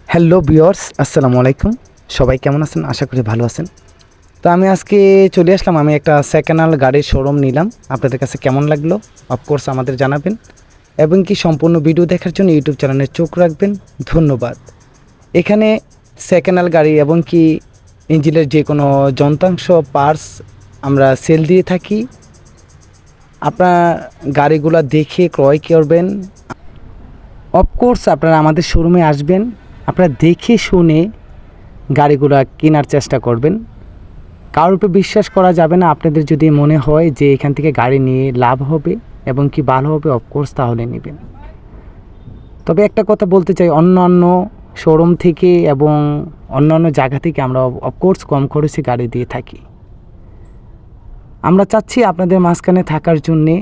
Hello viewers, আসসালামু আলাইকুম। সবাই কেমন আছেন? আশা করি ভালো আছেন। তো আমি আজকে চলে আসলাম, আমি একটা সেকেন্ড হ্যান্ড গাড়ির শোরুম নিলাম। আপনাদের কাছে কেমন লাগলো অফকোর্স আমাদের জানাবেন, এবং কি সম্পূর্ণ ভিডিও দেখার জন্য ইউটিউব চ্যানেলে চোখ রাখবেন। ধন্যবাদ। এখানে সেকেন্ড হ্যান্ড গাড়ি এবং কি ইঞ্জিনের যে কোনো যন্ত্রাংশ পার্টস আমরা সেল দিয়ে থাকি। আপনার গাড়িগুলো দেখে ক্রয় করবেন। অফকোর্স আপনারা আমাদের শোরুমে আসবেন, আপনারা দেখে শুনে গাড়িগুলো কেনার চেষ্টা করবেন। কারোর উপর বিশ্বাস করা যাবে না। আপনাদের যদি মনে হয় যে এখান থেকে গাড়ি নিয়ে লাভ হবে এবং কি ভালো হবে, অফকোর্স তাহলে নেবেন। তবে একটা কথা বলতে চাই, অন্যান্য শোরুম থেকে এবং অন্যান্য জায়গা থেকে আমরা অফকোর্স কম খরচে গাড়ি দিয়ে থাকি। আমরা চাচ্ছি আপনাদের মাঝখানে থাকার জন্যে,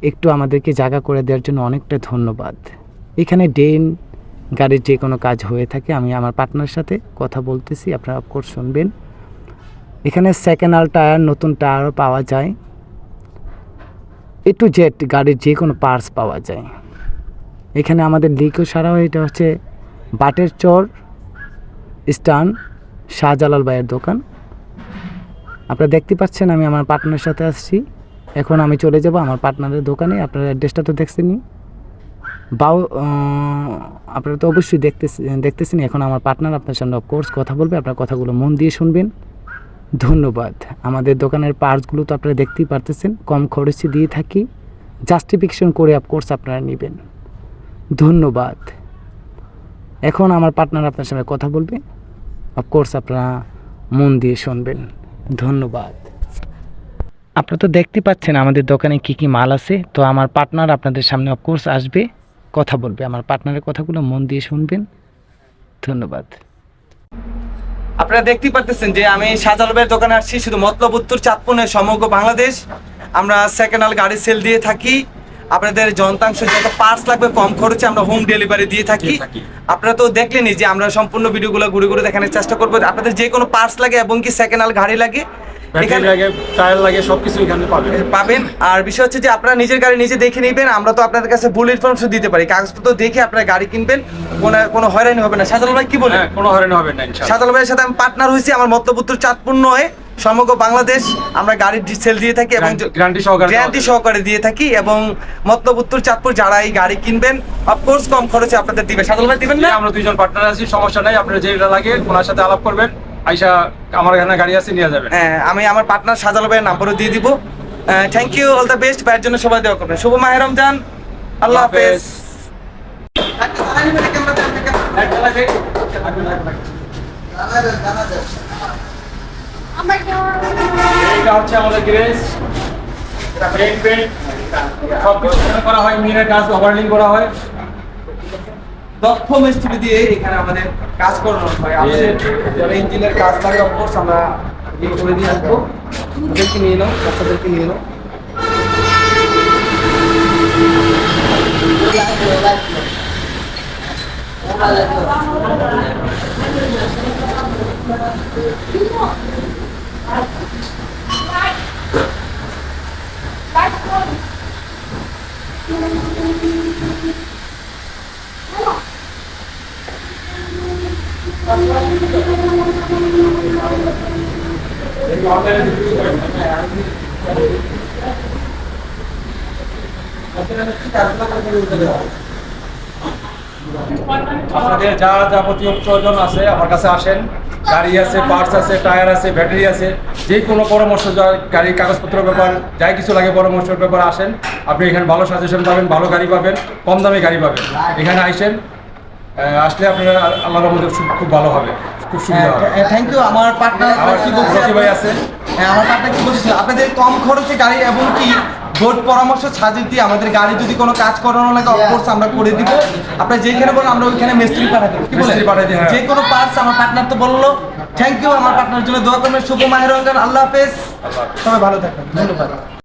একটু আমাদেরকে জায়গা করে দেওয়ার জন্য অনেকটা ধন্যবাদ। এখানে গাড়ির যে কোনো কাজ হয়ে থাকে, আমি আমার পার্টনার সাথে কথা বলতেছি, আপনারা অফকোর্স শুনবেন। এখানে সেকেন্ড হ্যান্ড টায়ার, নতুন টায়ারও পাওয়া যায়, এ টু জেড গাড়ির যে কোনো পার্টস পাওয়া যায়। এখানে আমাদের লিকও সারা হয়। এটা হচ্ছে বাটের চর স্টান শাহজালাল ভাইয়ের দোকান। আপনারা দেখতে পাচ্ছেন আমি আমার পার্টনারের সাথে আসছি। এখন আমি চলে যাব আমার পার্টনারের দোকানে। আপনারা অ্যাড্রেসটা তো দেখছেনই, আপনারা তো অবশ্যই দেখতেছেন। এখন আমার পার্টনার আপনার সামনে অফকোর্স কথা বলবে, আপনার কথাগুলো মন দিয়ে শুনবেন। ধন্যবাদ। আমাদের দোকানের পার্টসগুলো তো আপনারা দেখতেই পারতেছেন, কম খরচে দিয়ে থাকি, জাস্টিফিকেশন করে অফকোর্স আপনারা নেবেন। ধন্যবাদ। এখন আমার পার্টনার আপনার সামনে কথা বলবে, অফকোর্স আপনারা মন দিয়ে শুনবেন। ধন্যবাদ। আপনারা তো দেখতে পাচ্ছেন আমাদের দোকানে কি কি মাল আছে। তো আমার পার্টনার আপনাদের সামনে অফকোর্স আসবে, কথা বলবে। আমার পার্টনারের কথাগুলো মন দিয়ে শুনবেন। ধন্যবাদ। আপনারা দেখতেই পারতেছেন যে আমি শাহজালাল ভাইয়ের দোকানে আসছি। শুধু মতলব উত্তর, চাঁদপুর নয়, সমগ্র বাংলাদেশ আমরা সেকেন্ড হ্যান্ড গাড়ি সেল দিয়ে থাকি। আপনাদের যন্ত্রাংশ যত পার্টস লাগবে কম খরচে আমরা হোম ডেলিভারি দিয়ে থাকি। আপনারা তো দেখলেনই যে আমরা সম্পূর্ণ ভিডিওগুলো ঘুরে ঘুরে দেখানোর চেষ্টা করবো। আপনাদের যে কোনো পার্টস লাগে এবং কি সেকেন্ড হ্যান্ড গাড়ি লাগে, টায়ার লাগে, সবকিছু এখানে পাবেন। আর বিষয় হচ্ছে যে আপনারা নিজের গাড়ি নিজে দেখে নেবেন। আমরা তো আপনাদের কাছে ফুল ইনফরমেশন দিতে পারি, কাগজপত্র দেখে আপনারা গাড়ি কিনবেন, কোনো হয়রানি হবে না। শাহজালাল ভাই কি বলেন? কোনো হয়রানি হবে না ইনশাআল্লাহ। শাহজালাল ভাইয়ের সাথে আমি পার্টনার হয়েছি। আমার মতলব উত্তর, চাঁদপুর নয়, সমগ্র বাংলাদেশ আমরা গাড়ির সেল দিয়ে থাকি এবং গ্যারান্টি সহকারে দিয়ে থাকি। এবং মতলব উত্তর, চাঁদপুর যারা এই গাড়ি কিনবেন অফকোর্স কম খরচে আপনাদের দিবে। শাহজালাল ভাই দিবেন না? আমরা দুইজন পার্টনার আছি, সমস্যা নাই। আপনারা যেটা লাগে ওনার সাথে আলাপ করবেন, আইসা আমার এখানে গাড়ি আছে নিয়ে যাবেন। হ্যাঁ, আমি আমার পার্টনার শাহজালাল ভাইয়ের নাম্বারও দিয়ে দিব। Thank you, all the best. ভাইয়ের জন্য সবাই দেওয়া করবেন। শুভ মাহে রমজান। আল্লাহ হাফেজ। এইটা হচ্ছে আমাদের গ্যারেজ, পেন্ট সবকিছু করা হয়, মিরর কাজ, ওভারলিং করা হয়। দক্ষ মিস্ত্রি দিয়ে এখানে আমাদের কাজ করানো হয়। আমাদের যারা ইঞ্জিনের কাজ লাগে অফকোর্স আমরা ইয়ে করে দিয়ে আসবো। ওদেরকে নিয়ে নাও, বাচ্চাদেরকে নিয়ে নাও। আপনাদের যা যাবতীয় প্রয়োজন আছে আমার কাছে আসেন। গাড়ি আছে, পার্টস আছে, টায়ার আছে, ব্যাটারি আছে, যে কোনো পরামর্শ, গাড়ির কাগজপত্রের ব্যাপার, যাই কিছু লাগে পরামর্শের ব্যাপার আসেন। আপনি এখানে ভালো সাজেশন পাবেন, ভালো গাড়ি পাবেন, কম দামে গাড়ি পাবেন। এখানে আসেন, আসলে আপনারা আল্লাহর মধ্যে খুব ভালো হবে, খুব সুবিধা হবে। Thank you. আমার পার্টনার কি বলছে? ভাই আছে, আমার পার্টনার কি বলছিল, আপনাদের কম খরচে গাড়ি এবং কি বোর্ড পরামর্শ সাজিয়ে দিয়ে আমাদের গাড়ি যদি কোনো কাজ করানো লাগে অফকোর্স আমরা করে দিব। আপনারা যেখানে বলেন আমরা ওইখানে মিস্ত্রি পাঠাতে, কি বলেন, যে কোনো পার্টস। আমার পার্টনার তো বললো। Thank you. আমার পার্টনার জন্য দোয়া করবেন। শুভ মাহে রমজান। আল্লাহ হাফেজ। সবাই ভালো থাকবেন। ধন্যবাদ।